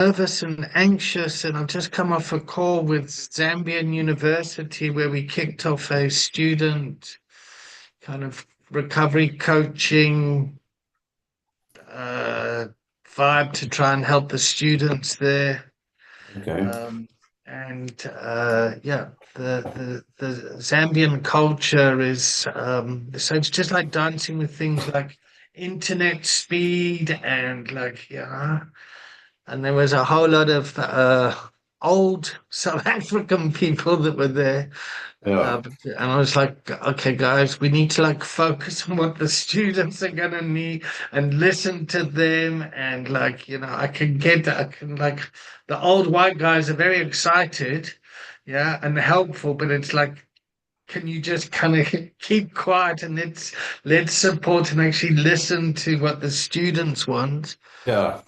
Nervous and anxious, and I've just come off a call with Zambian University where we kicked off a student kind of recovery coaching uh, vibe to try and help the students there. Okay. Um, and yeah, the Zambian culture is so it's just like dancing with things like internet speed and and there was a whole lot of old South African people that were there. Yeah. And I was like, okay, guys, we need to like focus on what the students are gonna need and listen to them. And I can like, the old white guys are very excited, yeah, and helpful, but it's like, can you just kind of keep quiet and let's support and actually listen to what the students want? Yeah.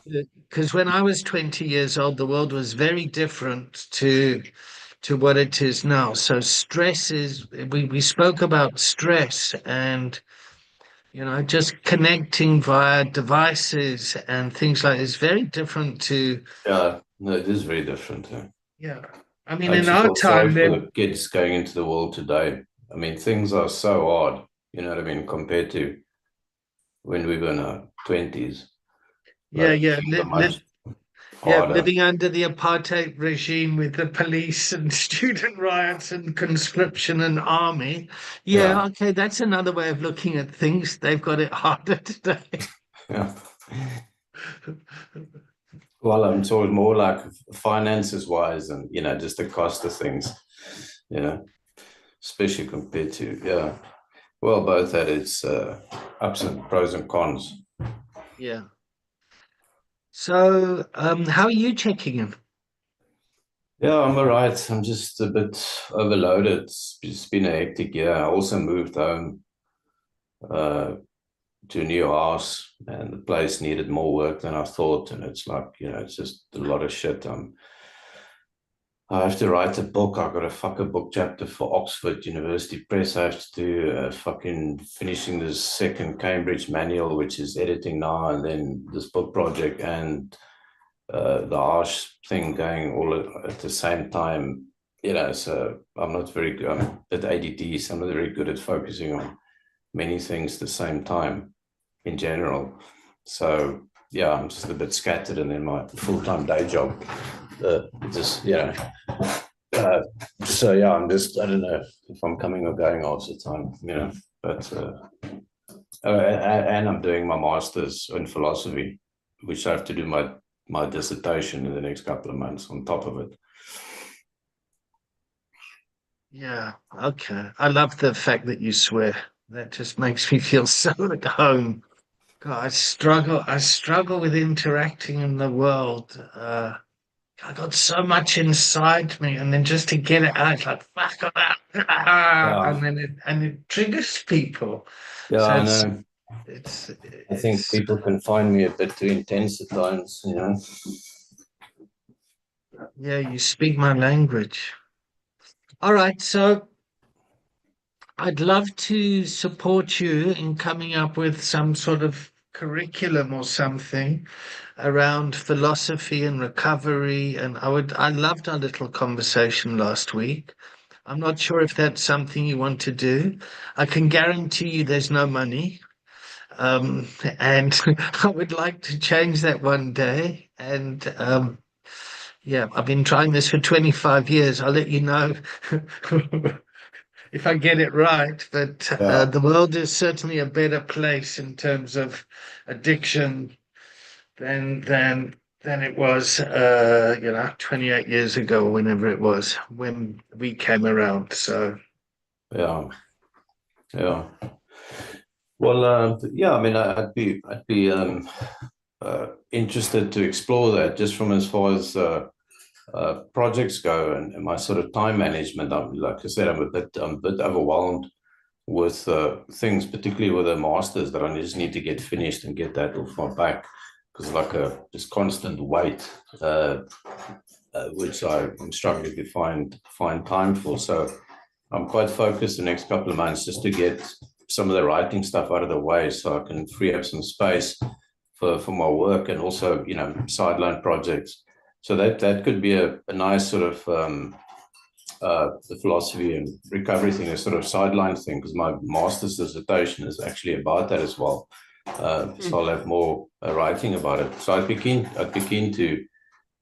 Because when I was 20 years old, the world was very different to what it is now. So stress is we spoke about stress and just connecting via devices and things like this very different to Yeah. No, it is very different. Yeah. yeah. I mean I in actually our feel sorry time for then the kids going into the world today. I mean, things are so hard, you know what I mean, compared to when we were in our 20s. yeah, Like, yeah, things are much yeah, harder. living under the apartheid regime with the police and student riots and conscription and army. Yeah. Yeah, okay, that's another way of looking at things. They've got it harder today. Yeah. Well, so it's more like finances wise and, just the cost of things, you know, especially compared to, yeah. Well, both had its ups and pros and cons. Yeah. So, how are you checking in? Yeah, I'm all right. I'm just a bit overloaded. It's been a hectic year. I also moved home uh, to a new house, and the place needed more work than I thought. And it's like, it's just a lot of shit. I have to write a book. I got a fucking book chapter for Oxford University Press. I have to do fucking finishing the second Cambridge manual, which is editing now, and then this book project and the harsh thing going all at the same time. So I'm not very good. I'm at ADD, so I'm not very good at focusing on many things at the same time in general. So yeah, I'm just a bit scattered, and then my full-time day job, just uh, so yeah, I don't know if I'm coming or going all the time, but and I'm doing my master's in philosophy, which I have to do my dissertation in the next couple of months on top of it. Yeah, okay. I love the fact that you swear. That just makes me feel so at home. God, I struggle with interacting in the world. I got so much inside me, and then just to get it out, it's like fuck that, Yeah, and it triggers people. yeah, So I know. I think it's people can find me a bit too intense at times. yeah, you speak my language. All right, so I'd love to support you in coming up with some sort of curriculum or something around philosophy and recovery. And I loved our little conversation last week. I'm not sure if that's something you want to do. I can guarantee you there's no money. And I would like to change that one day. And yeah, I've been trying this for 25 years. I'll let you know if I get it right. But Yeah, the world is certainly a better place in terms of addiction than it was 28 years ago or whenever it was when we came around. So yeah, yeah. Well, yeah. I mean, I'd be interested to explore that just from as far as projects go and my sort of time management. Like I said, I'm a bit overwhelmed with things, particularly with the masters that I just need to get finished and get that off my back because like a just constant weight, which I'm struggling to find time for. So I'm quite focused the next couple of months just to get some of the writing stuff out of the way so I can free up some space for my work and also, sideline projects. So that could be a nice sort of the philosophy and recovery thing, a sort of sideline thing, because my master's dissertation is actually about that as well. So I'll have more writing about it. So I'd be keen to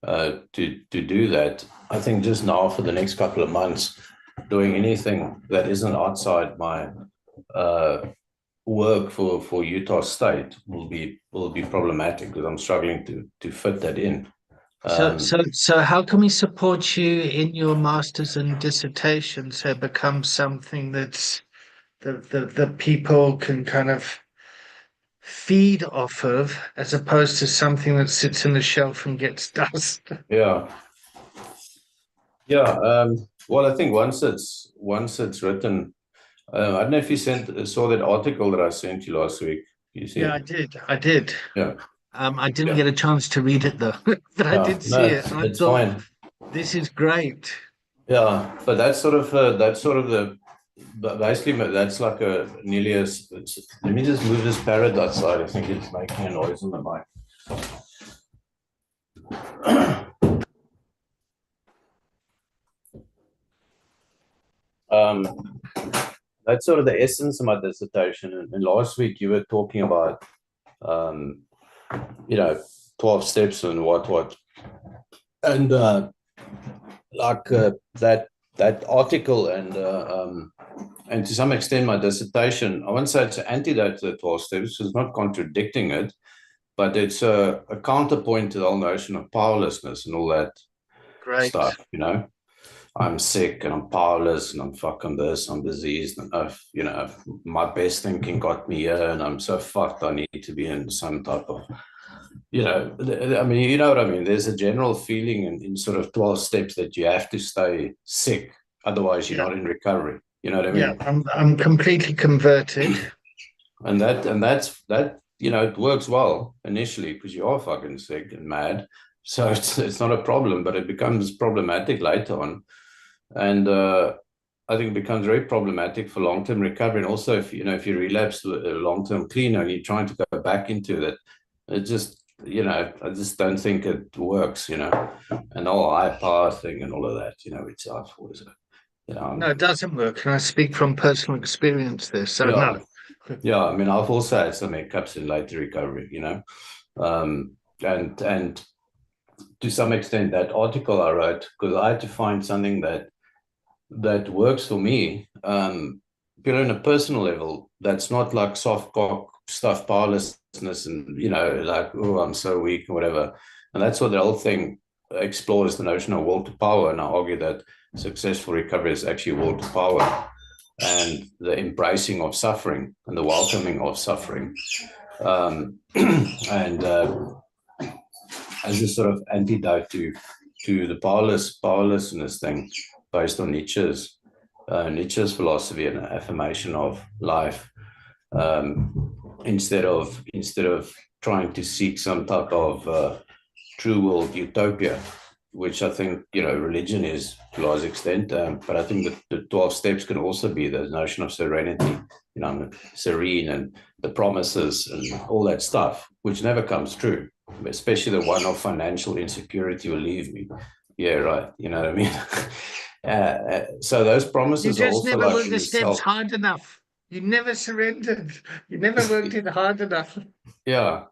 do that. I think just now for the next couple of months, doing anything that isn't outside my work for Utah State will be problematic because I'm struggling to fit that in. So how can we support you in your master's and dissertation so it becomes something that's the people can kind of feed off of, as opposed to something that sits in the shelf and gets dust? Yeah. Well, I think once it's written, I don't know if you saw that article that I sent you last week. You see Yeah, it? I did. I did. Yeah. I didn't Yeah. get a chance to read it though, but I Yeah. did No, see it, and I it's thought, fine. this is great. Yeah, but that's sort of the but basically that's like a nearly as let me just move this parrot outside. I think it's making a noise on the mic. That's sort of the essence of my dissertation. And last week you were talking about, um, 12 steps and what, and like that article and to some extent my dissertation. I won't say it's an antidote to the 12 steps. It's not contradicting it, but it's a counterpoint to the whole notion of powerlessness and all that Great. stuff. I'm sick and I'm powerless and I'm fucking this, I'm diseased, and my best thinking got me here and I'm so fucked. I need to be in some type of, I mean, you know what I mean? There's a general feeling in sort of 12 steps that you have to stay sick, otherwise you're Yeah. not in recovery. You know what I Yeah. mean? I'm completely converted. And it works well initially because you are fucking sick and mad. So it's not a problem, but it becomes problematic later on. And I think it becomes very problematic for long-term recovery. And also, if you relapse to a long-term cleaner and you're trying to go back into that, it just, I just don't think it works. And the whole high power thing and all of that, which I've always, No, it doesn't work. And I speak from personal experience there. So yeah, no. yeah. I mean, I've also had some hiccups in later recovery. Um, and to some extent, that article I wrote, because I had to find something that works for me, in a personal level, that's not like soft cock stuff, powerlessness, and like, oh, I'm so weak or whatever. And that's what the whole thing explores, the notion of will to power. And I argue that successful recovery is actually will to power and the embracing of suffering and the welcoming of suffering. And as a sort of antidote to the powerlessness thing based on Nietzsche's philosophy and affirmation of life, instead of trying to seek some type of true world utopia, which I think religion is to a large extent. But I think that the 12 steps can also be the notion of serenity. I'm serene, and the promises and all that stuff, which never comes true, especially the one of financial insecurity will leave me. Yeah, right. You know what I mean? So those You promises are just also never like worked in the the steps self. hard enough. You never surrendered. You never worked it hard enough. Yeah.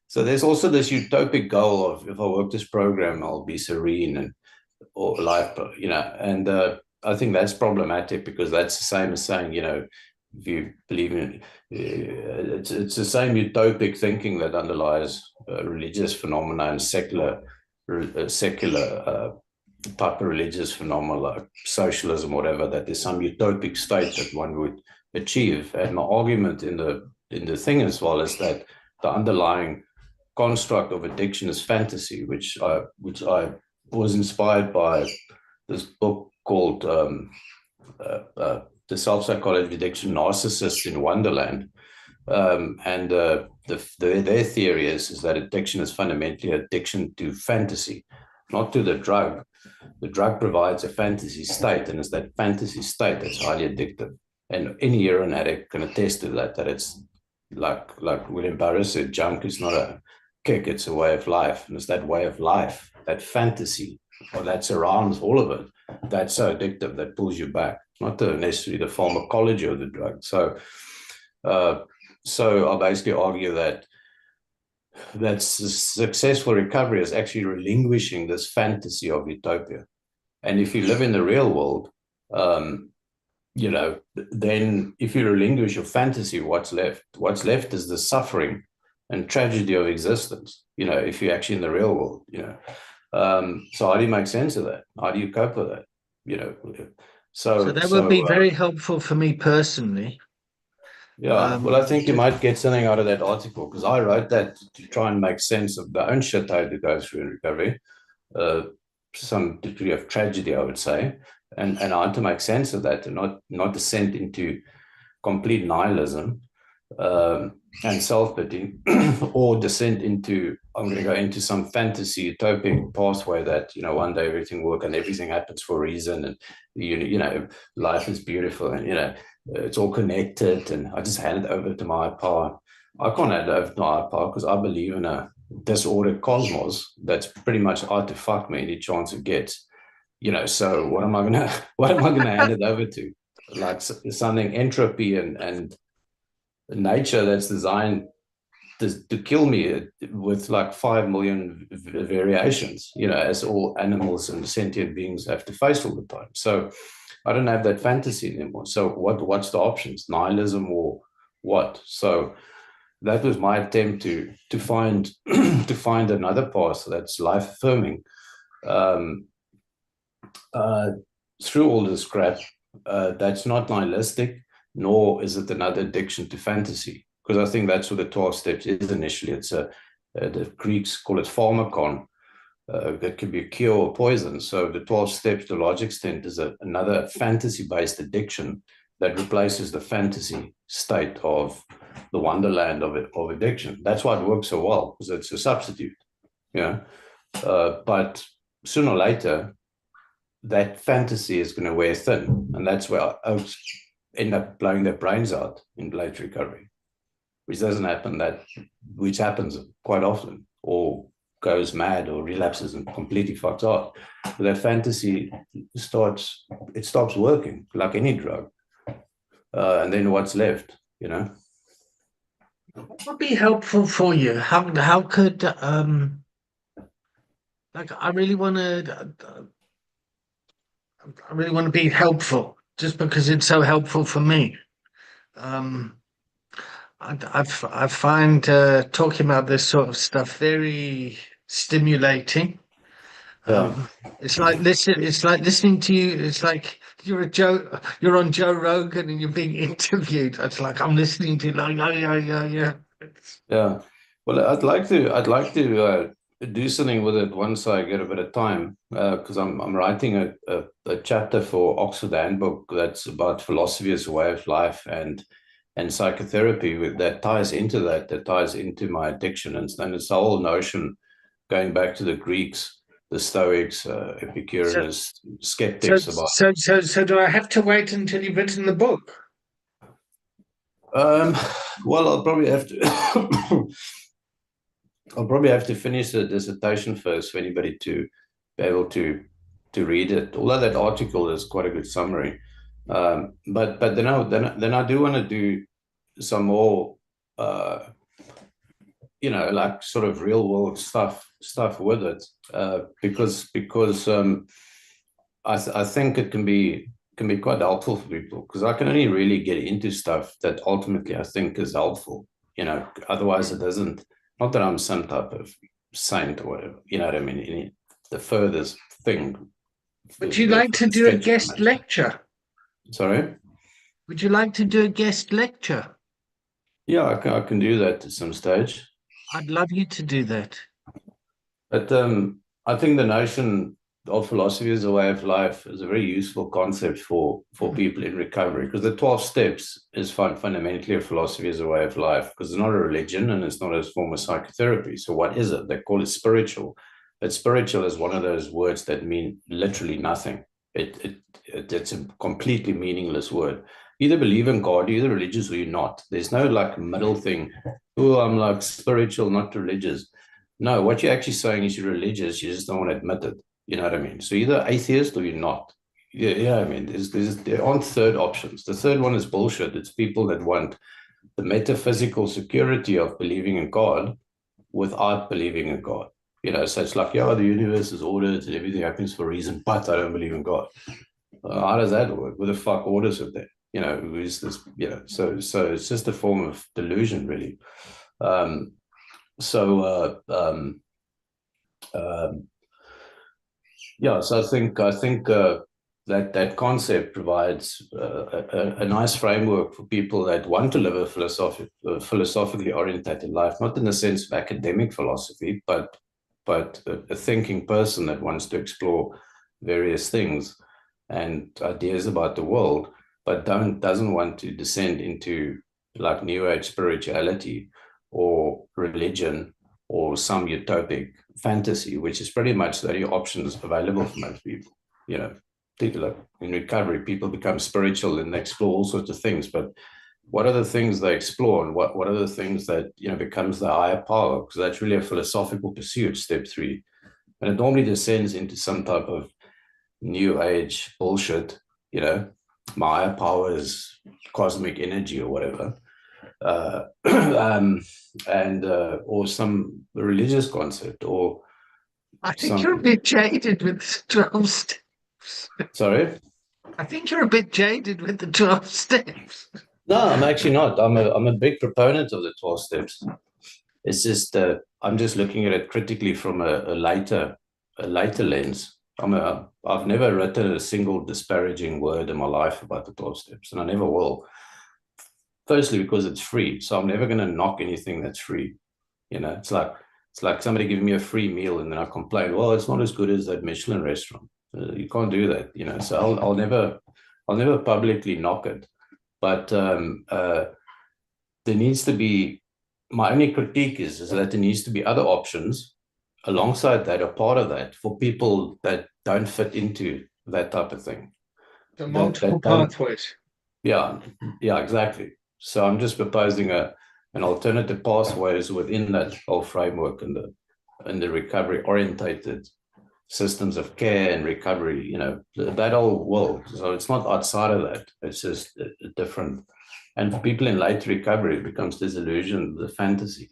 So there's also this utopic goal of if I work this program, I'll be serene and or life, and I think that's problematic because that's the same as saying, if you believe in it's the same utopic thinking that underlies religious phenomena and secular type of religious phenomena like socialism, whatever, that there's some utopic state that one would achieve. And my argument in the thing as well is that the underlying construct of addiction is fantasy, which I was inspired by this book called The Self-Psychology of Addiction, Narcissists in Wonderland. And their theory is that addiction is fundamentally addiction to fantasy, not to the drug. The drug provides a fantasy state, and it's that fantasy state that's highly addictive. And any heroin addict can attest to that it's like William Burroughs said, junk is not a kick, it's a way of life. And it's that way of life that fantasy or that surrounds all of it, that's so addictive that pulls you back, not necessarily the pharmacology of the drug. So I'll basically argue that successful recovery is actually relinquishing this fantasy of utopia. And if you live in the real world, then if you relinquish your fantasy, what's left? What's left is the suffering and tragedy of existence, if you're actually in the real world, So how do you make sense of that? How do you cope with that? So that would be very helpful for me personally. Yeah, well, I think you might get something out of that article, because I wrote that to try and make sense of the own shit I had to go through in recovery, some degree of tragedy, I would say, and I had to make sense of that and not descend into complete nihilism and self-pity, or descend into, I'm going to go into some fantasy utopic pathway that, one day everything will work and everything happens for a reason, and life is beautiful, and it's all connected, and I just hand it over to my power. I can't hand it over to my power because I believe in a disordered cosmos that's pretty much out to fuck me any chance it gets. So what am I gonna hand it over to? Like something entropy and nature that's designed to kill me with like 5 million variations, as all animals and sentient beings have to face all the time. So I don't have that fantasy anymore. So what's the options? Nihilism or what? So that was my attempt to find to find another path that's life affirming through all this crap. That's not nihilistic, nor is it another addiction to fantasy. Because I think that's what the 12 steps is initially. It's the Greeks call it pharmakon. That could be a cure or poison. So the 12 steps, to a large extent, is another fantasy-based addiction that replaces the fantasy state of the wonderland of addiction. That's why it works so well, because it's a substitute. But sooner or later, that fantasy is going to wear thin, and that's where oaks end up blowing their brains out in late recovery, which happens quite often, or goes mad or relapses and completely fucks off. But that fantasy stops working like any drug. And then what's left, What would be helpful for you? How could I really want to be helpful, just because it's so helpful for me. I find talking about this sort of stuff very stimulating. It's like listening to you. It's like you're on Joe Rogan and you're being interviewed. It's like I'm listening to you, like, yeah. Yeah. Well, I'd like to do something with it once I get a bit of time, because I'm writing a chapter for Oxford Handbook that's about philosophy as a way of life and psychotherapy that ties into my addiction, and it's the whole notion going back to the Greeks, the Stoics, Epicureans, skeptics about. So do I have to wait until you've written the book? Well, I'll probably have to. I'll probably have to finish the dissertation first for anybody to be able to read it. Although that article is quite a good summary, but then I do want to do some more, like sort of real world stuff with it, because I think it can be quite helpful for people, because I can only really get into stuff that ultimately I think is helpful. Otherwise it doesn't. Not that I'm some type of saint or whatever. You know what I mean? The furthest thing. Would you like to do a guest lecture? Sorry? Would you like to do a guest lecture? Yeah, I can do that at some stage. I'd love you to do that. But I think the notion of philosophy as a way of life is a very useful concept for people in recovery, because the 12 steps is fundamentally a philosophy as a way of life, because it's not a religion and it's not a form of psychotherapy. So what is it? They call it spiritual, but spiritual is one of those words that mean literally nothing. It's a completely meaningless word. You either believe in God, you're either religious or you're not. There's no like middle thing. Oh, I'm like spiritual, not religious. No, what you're actually saying is you're religious. You just don't want to admit it. You know what I mean? So either atheist or you're not. You know what I mean? There aren't third options. The third one is bullshit. It's people that want the metaphysical security of believing in God without believing in God. You know, so it's like, yeah, the universe is ordered and everything happens for a reason, but I don't believe in God. How does that work? Who the fuck orders it then? You know, who is this? You know, so it's just a form of delusion, really. Um, so um, yeah, so I think that concept provides a nice framework for people that want to live a philosophically oriented life, not in the sense of academic philosophy, but a thinking person that wants to explore various things and ideas about the world, but doesn't want to descend into like New Age spirituality or religion or some utopic fantasy, which is pretty much the only options available for most people. You know, particularly in recovery, people become spiritual and they explore all sorts of things. But what are the things they explore, and what are the things that becomes the higher power? Because that's really a philosophical pursuit. Step three, and it normally descends into some type of new age bullshit. You know, my higher power is cosmic energy or whatever. um, and or some religious concept or I think you're a some. bit jaded with the 12 steps. Sorry. I think you're a bit jaded with the 12 steps. No, I'm actually not. I'm a big proponent of the 12 steps. It's just I'm just looking at it critically from a later lens. I've never written a single disparaging word in my life about the 12 steps, and I never will. Firstly, because it's free, so I'm never going to knock anything that's free. It's like somebody giving me a free meal, and then I complain, well, it's not as good as that Michelin restaurant. You can't do that. So I'll never publicly knock it. But there needs to be, my only critique is that there needs to be other options alongside that, or part of that, for people that don't fit into that type of thing. The multiple That don't, pathways. yeah, yeah, exactly. So I'm just proposing an alternative pathways within that whole framework and the recovery orientated systems of care and recovery, that whole world. So it's not outside of that. It's just a different. And for people in late recovery, it becomes disillusion, the fantasy,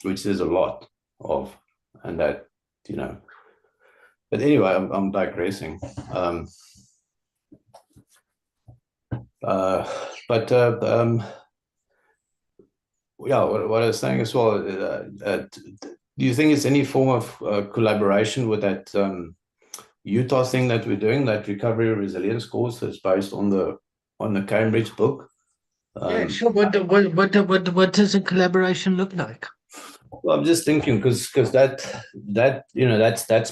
which there's a lot of, and that, you know. But anyway, I'm digressing. Um, uh, but yeah, what I was saying as well. Do you think it's any form of collaboration with that Utah thing that we're doing, that recovery resilience course that's based on the Cambridge book? Yeah, Um, sure. What does a collaboration look like? well, I'm just thinking because that's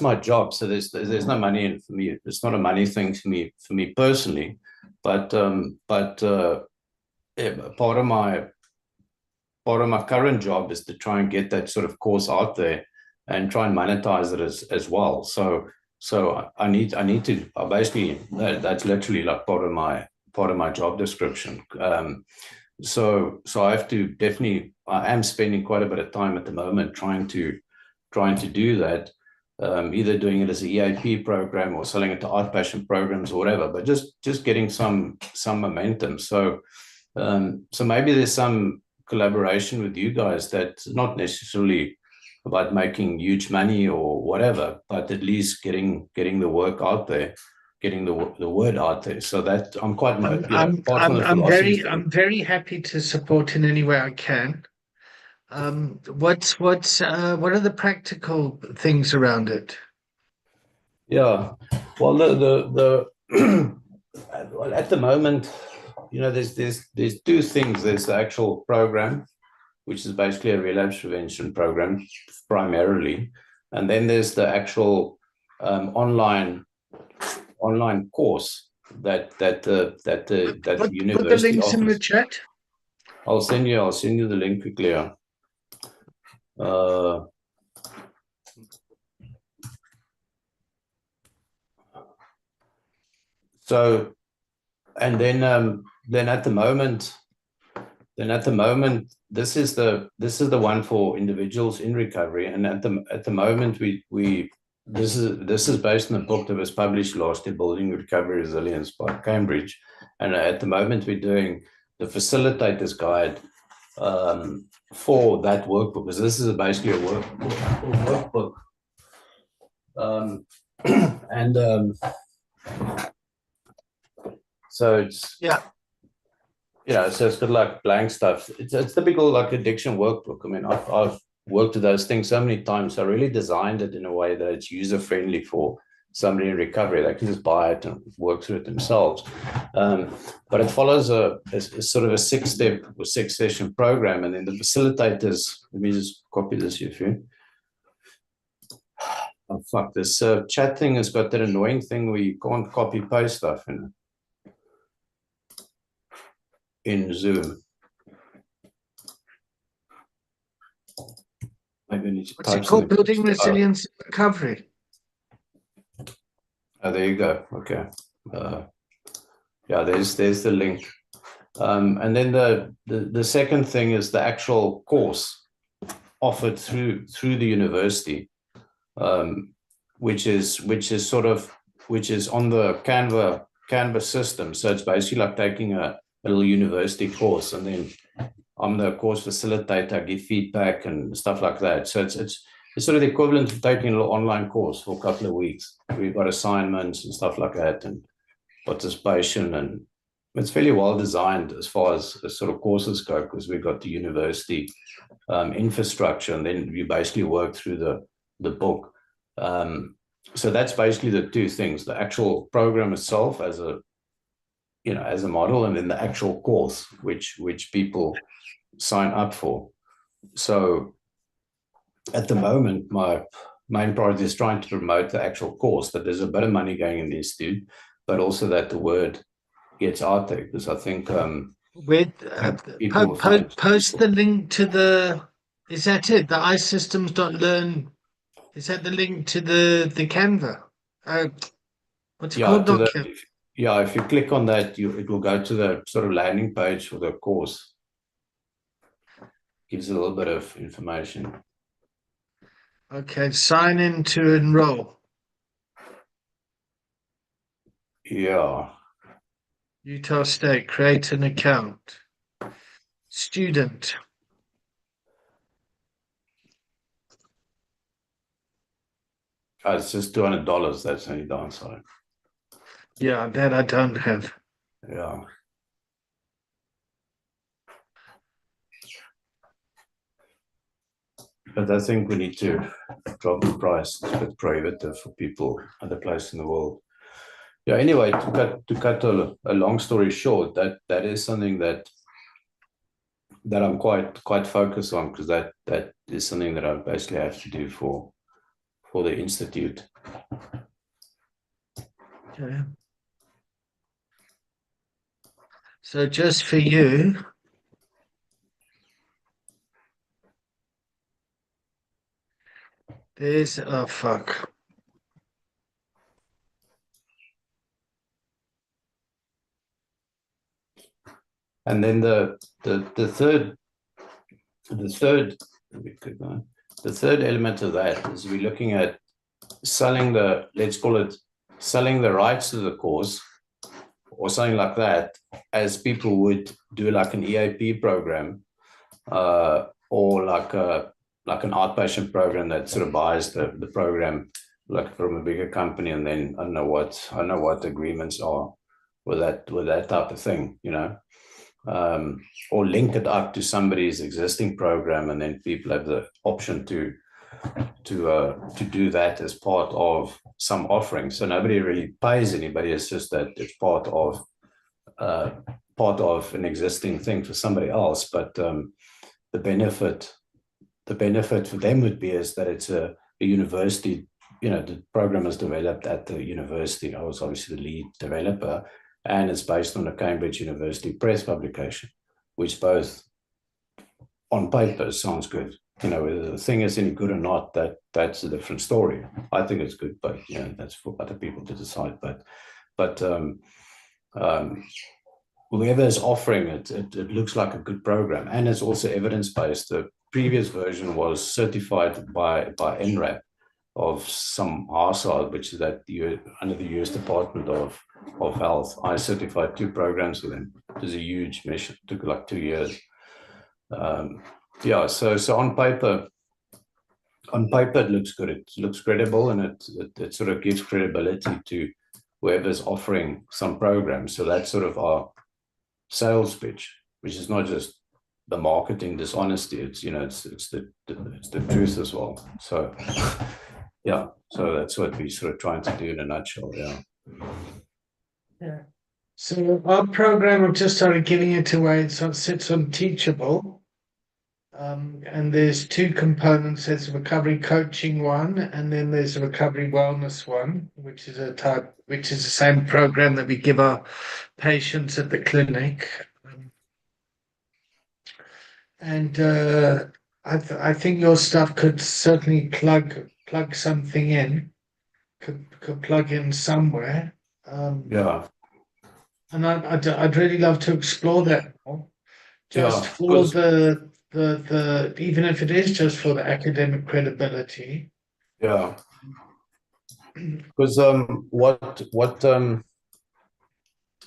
my job. So there's no money in for me. It's not a money thing for me personally, but yeah, part of my current job is to try and get that sort of course out there and try and monetize it as well. So I need to basically that's literally like part of my job description. So I have to definitely, I am spending quite a bit of time at the moment trying to do that. Either doing it as an EAP program or selling it to outpatient programs or whatever, but just getting some momentum. So maybe there's some collaboration with you guys that's not necessarily about making huge money or whatever, but at least getting the work out there, getting the word out there. So that I'm quite, I'm apart from the philosophy thing. I'm very happy to support in any way I can. What are the practical things around it? Yeah. Well, the well, at the moment, there's two things. There's the actual program, which is basically a relapse prevention program primarily, and then there's the actual online course that the Put the university links in the offers. chat. I'll send you the link quickly. Uh, so and then at the moment this is the one for individuals in recovery, and at the moment this is based on a book that was published last year, Building Recovery Resilience by Cambridge, and at the moment we're doing the facilitator's guide for that workbook, because this is basically a workbook. And so it's so it's got like blank stuff. It's typical like addiction workbook. I mean, I've worked with those things so many times. So I really designed it in a way that it's user friendly for somebody in recovery. They can just buy it and work through it themselves. But it follows a sort of a 6-step or 6-session program, and then the facilitators. Let me just copy this if you. Oh fuck! This chat thing has got that annoying thing where you can't copy paste stuff in Zoom. Maybe I need to What's it called? Building Resilience Recovery. Oh, there you go. Okay. Yeah, there's the link. And then the second thing is the actual course offered through the university, which is on the Canva system. So it's basically like taking a little university course, and then I'm the course facilitator, I give feedback and stuff like that. So it's sort of the equivalent of taking a little online course for a couple of weeks. We've got assignments and stuff like that, and participation, and it's fairly well designed as far as sort of courses go, because we've got the university infrastructure, and then you basically work through the book. So that's basically the two things: the actual program itself as a model, and then the actual course which people sign up for. So at the moment, my main priority is trying to promote the actual course, that there's a bit of money going in the institute, but also that the word gets out there, because I think post the link to the. Is that it? The iSystems.learn. Is that the link to the Canva? What's it called? If you click on that, it will go to the sort of landing page for the course. Gives a little bit of information. Okay, sign in to enroll. Yeah. Utah State, create an account. Student. Oh, it's just $200. That's the only downside. Yeah, that I don't have. Yeah. But I think we need to drop the price. It's a bit prohibitive for people other places in the world. Yeah. Anyway, to cut a long story short, that is something that I'm quite focused on, because that is something that I basically have to do for the institute. Okay. So just for you. There's fuck. And then the third element of that is we're looking at selling selling the rights to the course or something like that, as people would do like an EAP program, or like an outpatient program that sort of buys the program like from a bigger company, and then I don't know what agreements are with that type of thing, or link it up to somebody's existing program, and then people have the option to do that as part of some offering. So nobody really pays anybody. It's just that it's part of an existing thing for somebody else. But the benefit for them would be is that it's a university. The program is developed at the university. I was obviously the lead developer, and it's based on a Cambridge University Press publication, which both on paper sounds good. Whether the thing is any good or not, that's a different story. I think it's good, but that's for other people to decide. But whoever is offering it, it looks like a good program, and it's also evidence-based. The previous version was certified by NRAP of some RSAD, which is that under the US Department of Health. I certified 2 programs with them. It was a huge mission. It took like 2 years. Yeah, so on paper it looks good. It looks credible, and it sort of gives credibility to whoever's offering some programs. So that's sort of our sales pitch, which is not just the marketing dishonesty. It's it's the truth as well. So yeah, so that's what we sort of trying to do in a nutshell. Yeah. Yeah. So our program, I've just started giving it away. It sits on Teachable. And there's 2 components. There's a recovery coaching one, and then there's a recovery wellness one, which is the same program that we give our patients at the clinic. And I think your stuff could certainly plug something in, could plug in somewhere. Yeah. And I'd really love to explore that more, just Yeah, for because the even if it is just for the academic credibility. yeah, because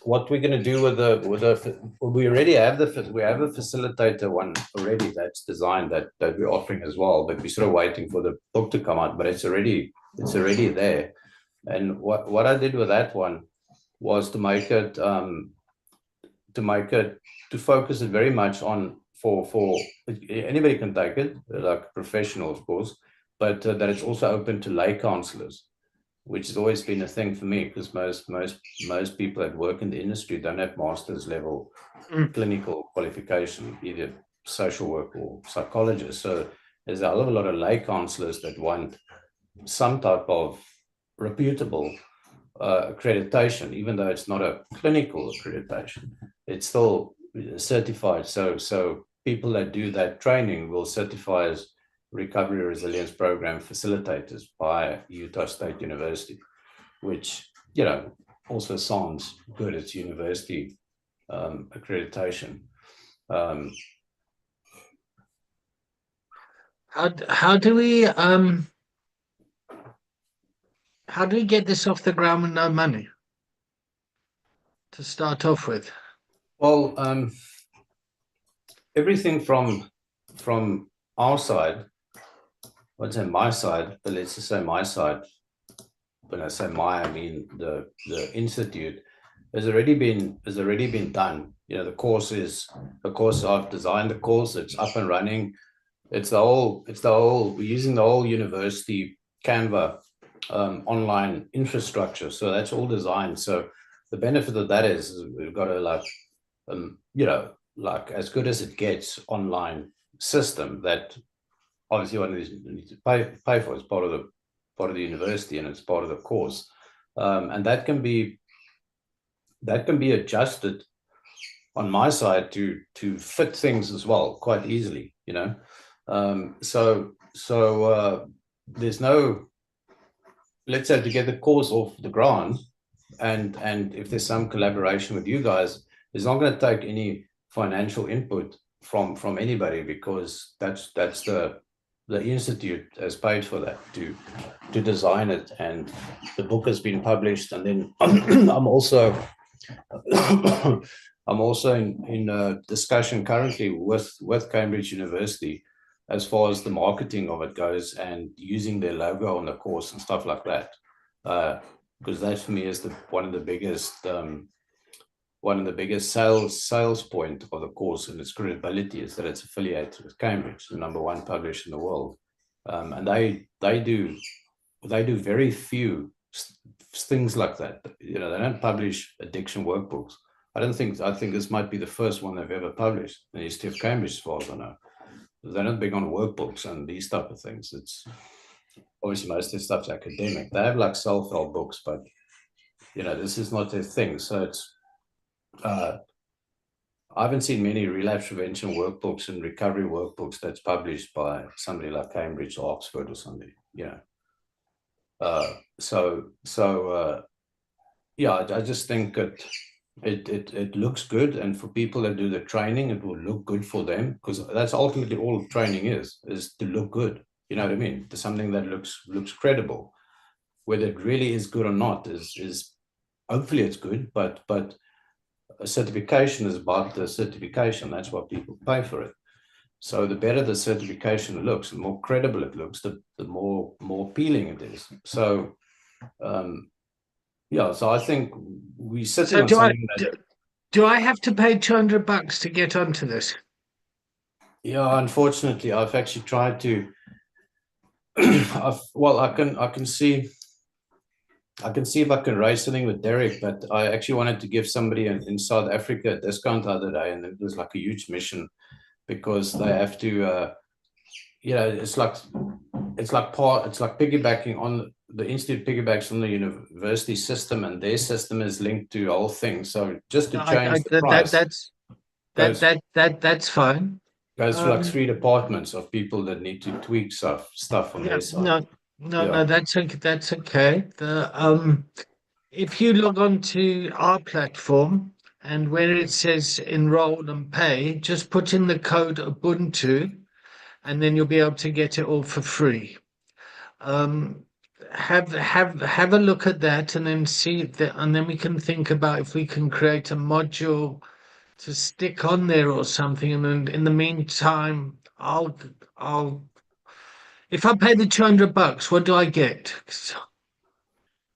what we're going to do with the we already have we have a facilitator one already that's designed that we're offering as well, but we're sort of waiting for the book to come out, but it's already there. And what I did with that one was to make it to focus it very much on for anybody can take it, like professional of course, but that it's also open to lay counselors, which has always been a thing for me, because most people that work in the industry don't have master's level clinical qualification, either social work or psychologist. So there's a hell of a lot of lay counselors that want some type of reputable accreditation, even though it's not a clinical accreditation. It's still certified. So people that do that training will certify as recovery resilience program facilitators by Utah State University, which also sounds good. It's university accreditation. How do we get this off the ground with no money to start off with? Well, everything from our side, what's in my side, but let's just say my side. When I say my, I mean the institute has already been done. The course I've designed the course. It's up and running. We're using the whole university Canva online infrastructure. So that's all designed. So the benefit of that is we've got a like as good as it gets online system that obviously one of these you need to pay for. It's part of the university, and it's part of the course, and that can be adjusted on my side to fit things as well quite easily. So there's no, let's say, to get the course off the ground, and if there's some collaboration with you guys, it's not going to take any financial input from anybody, because that's the institute has paid for that to design it, and the book has been published. And then I'm also in a discussion currently with Cambridge University as far as the marketing of it goes, and using their logo on the course and stuff like that, because that for me is one of the biggest sales point of the course and its credibility, is that it's affiliated with Cambridge, the #1 publisher in the world, and they do very few things like that. They don't publish addiction workbooks. I think this might be the first one they've ever published in the history of Cambridge, as far as I know. They're not big on workbooks and these type of things. It's obviously most of the stuff's academic. They have like self-help books, but this is not their thing. So it's I haven't seen many relapse prevention workbooks and recovery workbooks that's published by somebody like Cambridge or Oxford or somebody. I just think that it looks good, and for people that do the training, it will look good for them, because that's ultimately all training is to look good. You know what I mean? To something that looks credible. Whether it really is good or not is hopefully it's good, but a certification is about the certification. That's why people pay for it. So the better the certification looks, the more credible it looks, the more appealing it is. So um, yeah, so I think we're sitting So on something that, do I have to pay $200 to get onto this? yeah, unfortunately, I've actually tried to. Well, I can see if I can raise something with Derek, but I actually wanted to give somebody in South Africa a discount the other day, and it was like a huge mission because they have to, it's like piggybacking on the institute, piggybacks on the university system, and their system is linked to the whole thing. So just to change the price goes That's fine. goes through like Um, 3 departments of people that need to tweak stuff on yeah, their side. no, Yeah. that's okay. If you log on to our platform and where it says enroll and pay, just put in the code Ubuntu, and then you'll be able to get it all for free. Um, have a look at that, and then see that, and then we can think about if we can create a module to stick on there or something. And then in the meantime, I'll if I pay the $200, what do I get?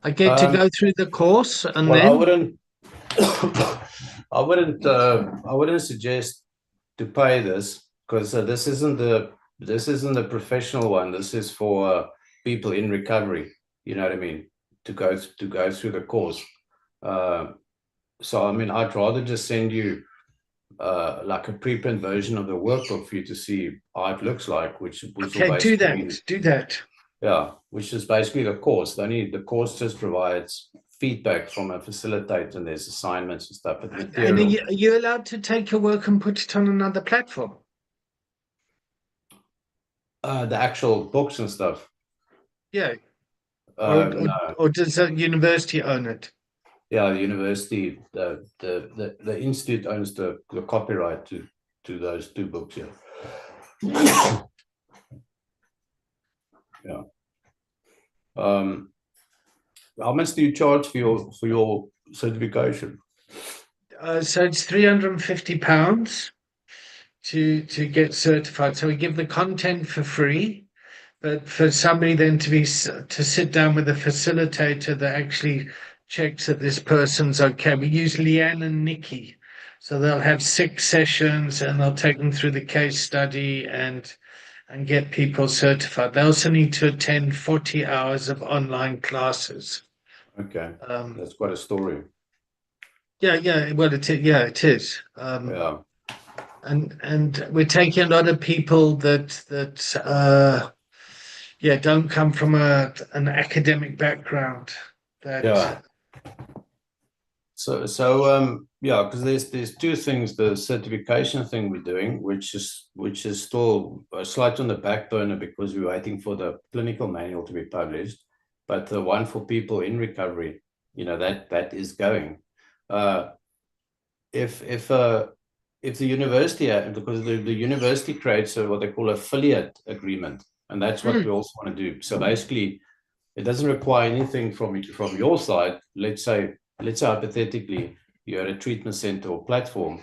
I get to Um, go through the course, and well, I then wouldn't, I wouldn't suggest to pay this, because this isn't the professional one. This is for people in recovery. You know what I mean? To go through the course. Uh, so I mean, I'd rather just send you like a preprint version of the workbook for you to see how it looks like, which will okay, do basically that, be, do that. yeah, which is basically the course. The course just provides feedback from a facilitator, and there's assignments and stuff, but the And material, are you allowed to take your work and put it on another platform? the actual books and stuff. Yeah, No, or does the university own it? yeah, the university, the institute owns the copyright to those 2 books. Yeah, yeah. Um, how much do you charge for your certification? So it's £350 to get certified. So we give the content for free, but for somebody then to sit down with a facilitator that actually checks that this person's okay. We use Leanne and Nikki. So they'll have 6 sessions and they'll take them through the case study and get people certified. They also need to attend 40 hours of online classes. Okay, Um, that's quite a story. yeah, well, yeah, it is. Yeah, And we're taking a lot of people that yeah, don't come from an academic background. That yeah. So yeah, because there's 2 things. The certification thing we're doing, which is still slight on the back burner because we're waiting for the clinical manual to be published. But the one for people in recovery, that is going. Uh, if the university, because the university creates what they call affiliate agreement, and that's what Hmm. we also want to do. So basically, it doesn't require anything from your side. Let's say hypothetically you're at a treatment center or platform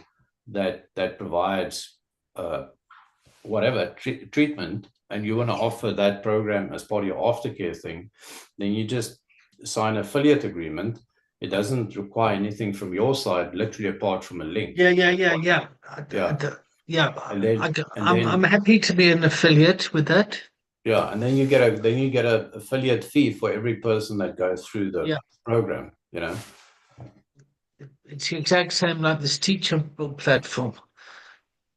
that provides uh, whatever treatment, and you want to offer that program as part of your aftercare thing, then you just sign an affiliate agreement. It doesn't require anything from your side, literally apart from a link. Yeah. Yeah, Yeah. and then and I'm then happy to be an affiliate with that. yeah, and then you get a affiliate fee for every person that goes through the Yeah, program. it's the exact same like this teachable platform.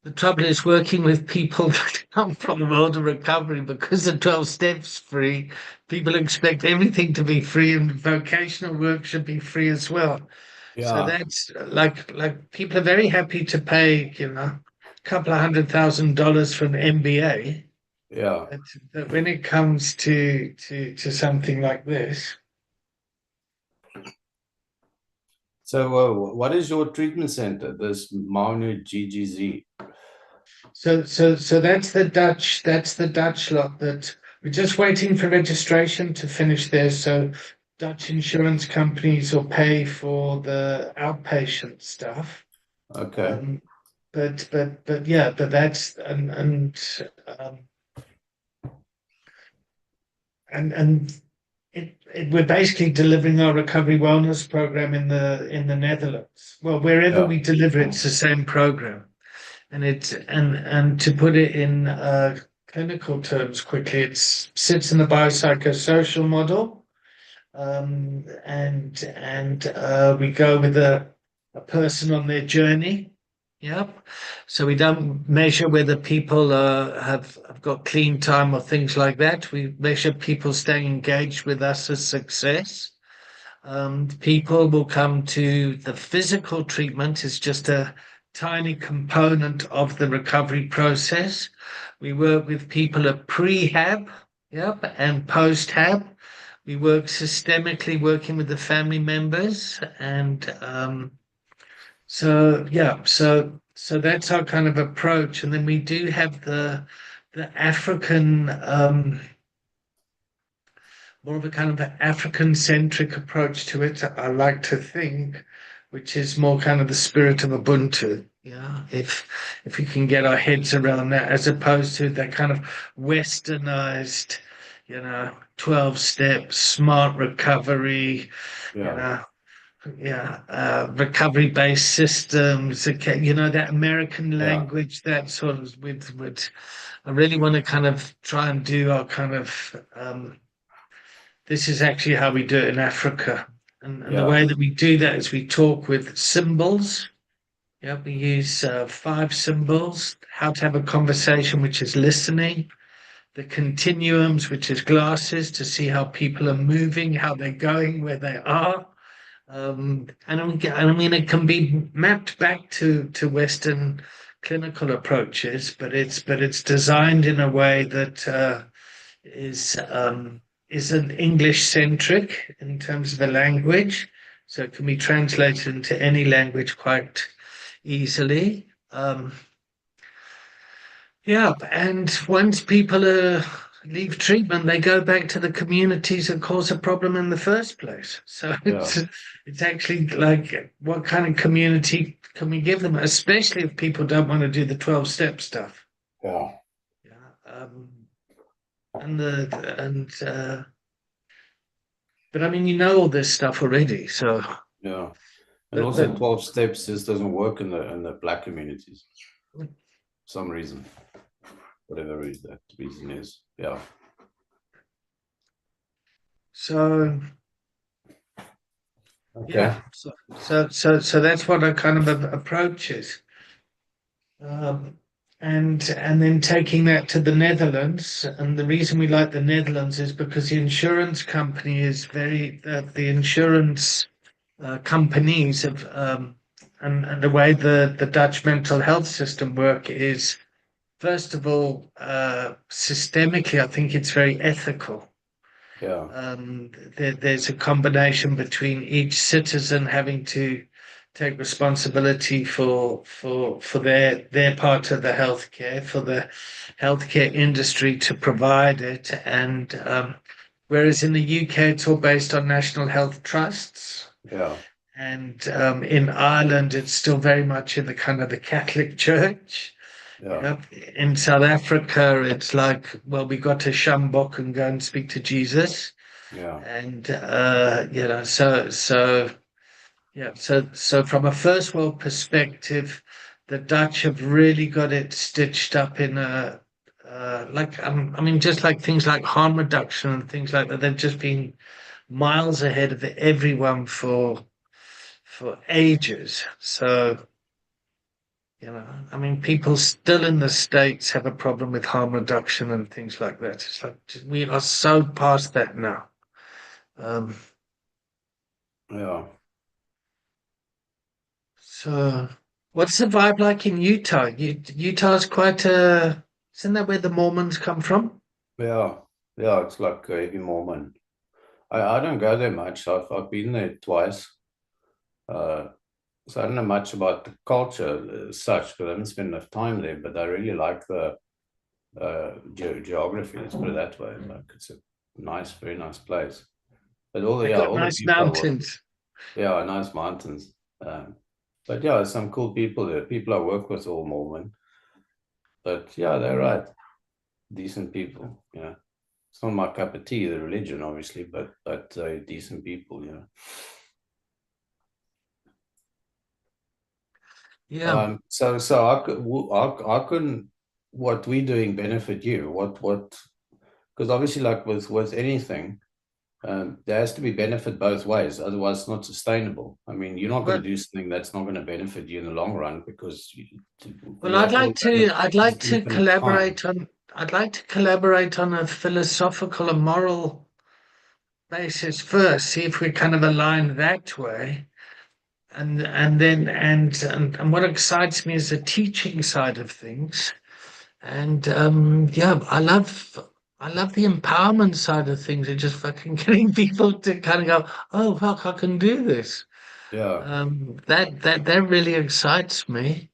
The trouble is working with people that come from the world of recovery because the 12 steps free. People expect everything to be free, and vocational work should be free as well. So Yeah, that's like people are very happy to pay, a couple of $100,000 for an MBA. yeah. But when it comes to something like this, So, what is your treatment center? This Manu GGZ. So that's the Dutch lot that we're just waiting for registration to finish there. So Dutch insurance companies will pay for the outpatient stuff. Okay. Um, but yeah, but that's um, and we're basically delivering our recovery wellness program in the Netherlands. Well, wherever Yeah. we deliver, it's the same program. And to put it in clinical terms quickly, it sits in the biopsychosocial model, and we go with a person on their journey. Yep. So we don't measure whether people have got clean time or things like that. We measure people staying engaged with us as success. People will come to the physical treatment is just a tiny component of the recovery process. We work with people at prehab, yep, and post-hab. We work systemically, working with the family members, and so that's our kind of approach. And then we do have the African more of a kind of an African-centric approach to it, I like to think, which is more kind of the spirit of Ubuntu. Yeah, if we can get our heads around that, as opposed to that kind of westernized, 12 steps, smart recovery, you Yeah. know, yeah, recovery-based systems, okay, that American Yeah. language, that sort of with I really want to kind of try and do our kind of this is actually how we do it in Africa. And the Yeah. way that we do that is we talk with symbols. Yeah, we use 5 symbols, how to have a conversation, which is listening, the continuums, which is glasses, to see how people are moving, how they're going, where they are. And I mean, it can be mapped back to Western clinical approaches, but it's designed in a way that is isn't English centric in terms of the language, so it can be translated into any language quite easily. Yeah, and once people leave treatment, they go back to the communities that caused the problem in the first place. So Yeah. it's actually like, what kind of community can we give them, especially if people don't want to do the 12-step stuff. Yeah. Yeah, and the and but I mean, all this stuff already. So Yeah. And that, also that 12 steps just doesn't work in the black communities. For some reason. Whatever that reason is. Yeah. so Okay. yeah. So that's what our kind of approach is. Um, and then taking that to the Netherlands. And the reason we like the Netherlands is because the insurance company is the insurance companies have and the way the Dutch mental health system work is, first of all, systemically, I think it's very ethical. Yeah. There's a combination between each citizen having to take responsibility for their part of the healthcare, for the healthcare industry to provide it, and whereas in the UK it's all based on national health trusts. Yeah. And in Ireland, it's still very much in the kind of the Catholic Church. Yeah. Yep. In South Africa, it's like, well, we got to Shambok and go and speak to Jesus. Yeah. And so from a first world perspective, the Dutch have really got it stitched up in a I mean, just like things like harm reduction and things like that, they've just been miles ahead of everyone for ages. So, I mean, people still in the States have a problem with harm reduction and things like that. It's like we are so past that now. Um, Yeah. so, what's the vibe like in Utah? Utah's quite isn't that where the Mormons come from? Yeah. Yeah. It's like heavy Mormon. I don't go there much. I've been there twice. So I don't know much about the culture as such because I haven't spent enough time there, but I really like the geography, let's put it that way. Like it's a nice, very nice place. But They got all the nice people I work, mountains. yeah, nice mountains. But yeah, some cool people there. People I work with all Mormon. But yeah, they're right. Decent people. Yeah. It's not my cup of tea, the religion, obviously, but decent people, yeah. Yeah. So I couldn't what we doing benefit you? What because obviously like with anything, there has to be benefit both ways, otherwise it's not sustainable. I mean, you're not going Well, to do something that's not going to benefit you in the long run because well, all I'd is like to infinite time. I'd like to collaborate on a philosophical and moral basis first, see if we kind of align that way. And what excites me is the teaching side of things. And yeah, I love the empowerment side of things and just fucking getting people to kind of go, oh fuck, I can do this. Yeah, That really excites me.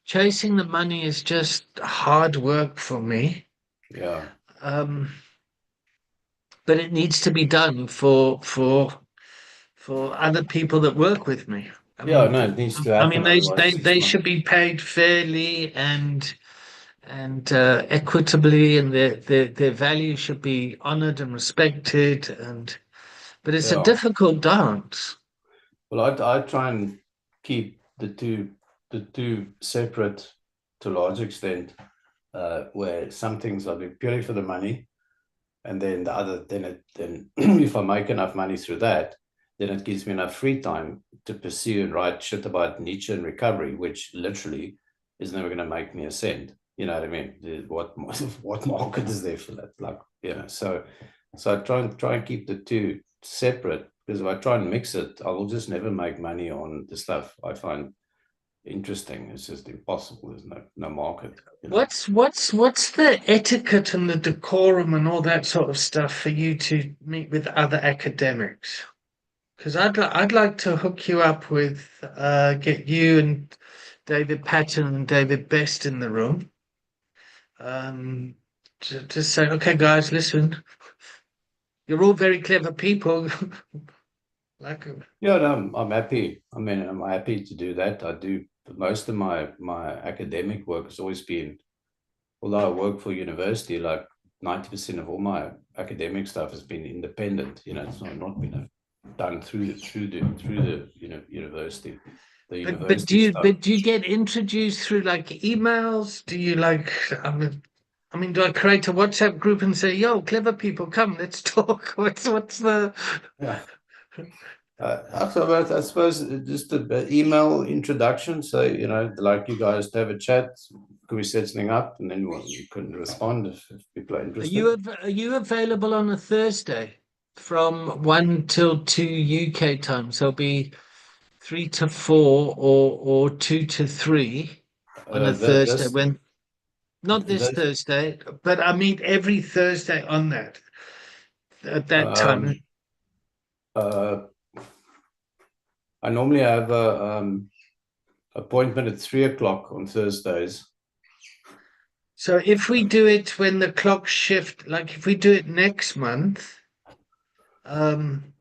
Chasing the money is just hard work for me. yeah. Um, but it needs to be done for other people that work with me. Yeah, no, it needs to I mean, happen, otherwise it's they not. should be paid fairly and equitably, and their value should be honored and respected. And but it's a Yeah. difficult dance. Well, I try and keep the two separate to a large extent, where some things I'll do purely for the money, and then the other then if I make enough money through that, then it gives me enough free time to pursue and write shit about Nietzsche and recovery, which literally is never going to make me a cent. You know what I mean? What what market is there for that? Like, so I try and keep the two separate because if I try and mix it, I will just never make money on the stuff I find interesting. It's just impossible. There's no market, you know. What's the etiquette and the decorum and all that sort of stuff for you to meet with other academics? Because I'd like to hook you up with get you and David Patton and David Best in the room. Um, just say, okay, guys, listen, you're all very clever people. Like, Yeah, no, I'm happy. I mean, I'm happy to do that. I do most of my academic work has always been, although I work for university, like 90% of all my academic stuff has been independent. You know, it's not been done through the university. The university stuff. but do you get introduced through like emails? Do you like? I mean, do I create a WhatsApp group and say, "Yo, clever people, come, let's talk"? What's the? Yeah. I suppose just an email introduction. So, you know, like you guys to have a chat. Can we set something up? And then you can respond if people are interested. Are you available on a Thursday from 1 till 2 UK time? So it'll be 3 to 4 or 2 to 3 on a Thursday. This, When not this this, Thursday, but I meet every Thursday on that at that time. um, uh, I normally have a appointment at 3 o'clock on Thursdays. So if we do it when the clocks shift, like if we do it next month, um,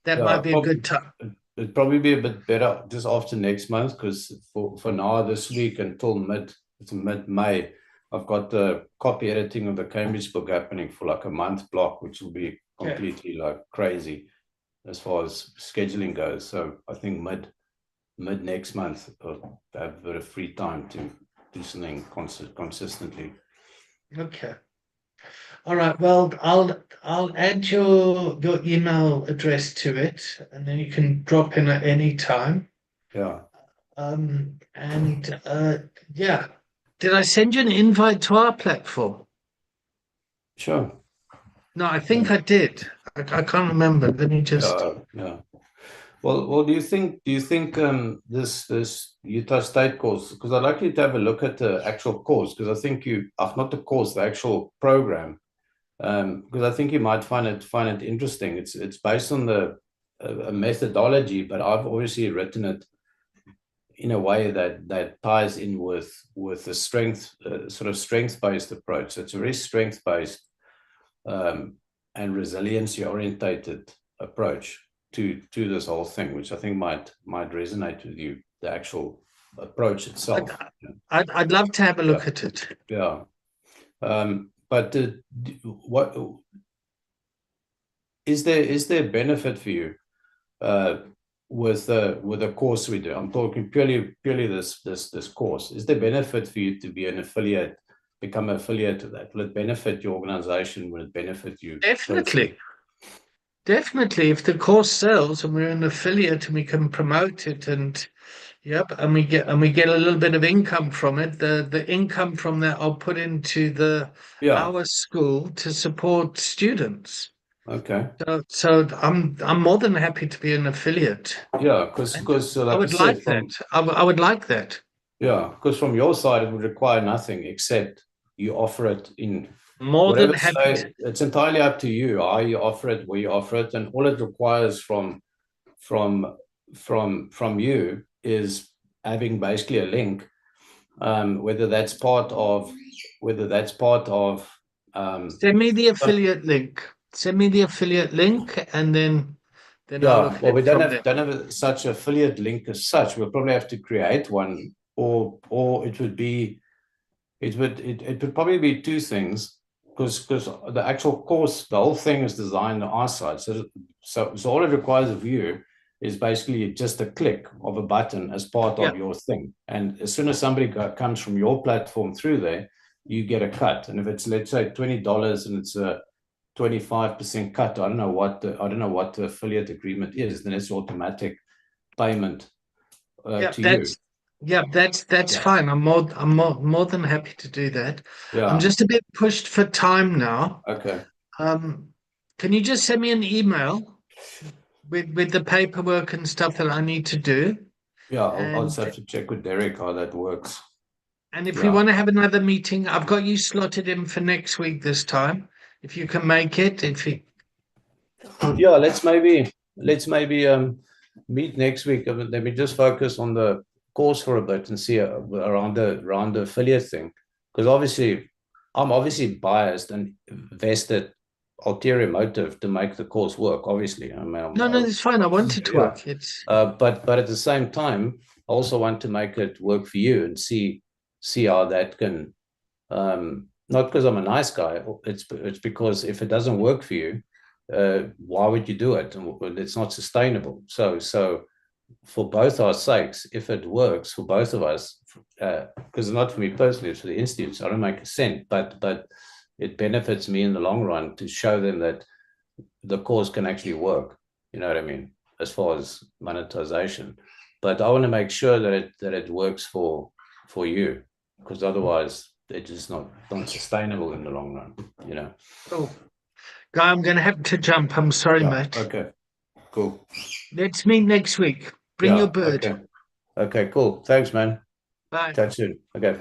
that might Yeah, be a good time. it'd probably be a bit better just after next month because for now this week until mid May, I've got the copy editing of the Cambridge book happening for like a month block, which will be Yeah. completely like crazy as far as scheduling goes. So I think mid next month I'll have a bit of free time to do something consistently. Okay. All right. Well, I'll add your email address to it, and then you can drop in at any time. Yeah, And yeah, did I send you an invite to our platform? sure. No, I Yeah, think I did. I can't remember. Let me just. yeah. Well, do you think this Utah State course? Because I'd like you to have a look at the actual course because I think not the course, the actual program. Because I think you might find it interesting. It's based on a methodology, but I've obviously written it in a way that ties in with the sort of strength-based approach. So it's a very strength-based and resilience-orientated approach to this whole thing, which I think might resonate with you. The actual approach itself. I'd love to have a look at it. Yeah. But what is there benefit for you with the course we do? I'm talking purely this course. Is there benefit for you to be an affiliate, become an affiliate of that? Will it benefit your organization? Will it benefit you? Definitely. Definitely. If the course sells and we're an affiliate and we can promote it, and yep, and we get a little bit of income from it, the income from that I'll put into our school to support students. Okay. So I'm more than happy to be an affiliate. Yeah, because I would like that. I would like that. Yeah, because from your side it would require nothing except you offer it in More than whatever happy. It's entirely up to you how you offer it, where you offer it, and all it requires from you is having basically a link, whether that's part of Send me the affiliate link. Send me the affiliate link, and then I'll look at well, we it don't from have there. such affiliate link as such. We'll probably have to create one, or it would be it would probably be two things, because the actual course, the whole thing is designed on our side. So all it requires of you is basically just a click of a button as part of your thing. And as soon as somebody comes from your platform through there, you get a cut. And if it's, let's say, $20 and it's a 25% cut, I don't know what the affiliate agreement is, then it's automatic payment to you. That's fine. I'm more than happy to do that. Yeah. I'm just a bit pushed for time now. Okay. Can you just send me an email with the paperwork and stuff that I need to do? Yeah, I'll just have to check with Derek how that works. And if we want to have another meeting, I've got you slotted in for next week this time. If you can make it, let's maybe meet next week. Let me just focus on the course for a bit and see around the affiliate thing, because I'm obviously biased and vested ulterior motive to make the course work. Obviously, I mean, no, it's fine. I want it to work. But at the same time, I also want to make it work for you and see how that can. Not because I'm a nice guy. It's because if it doesn't work for you, why would you do it? And it's not sustainable. So for both our sakes, if it works for both of us, because not for me personally, it's for the institutes. I don't make a cent, but it benefits me in the long run to show them that the course can actually work. You know what I mean? As far as monetization, but I want to make sure that it works for you, because otherwise it's just not sustainable in the long run. You know. Oh, Guy, I'm going to have to jump. I'm sorry, mate. Okay. Cool. Let's meet next week. Bring your bird. Okay, cool. Thanks, man. Bye. Chat soon. Okay.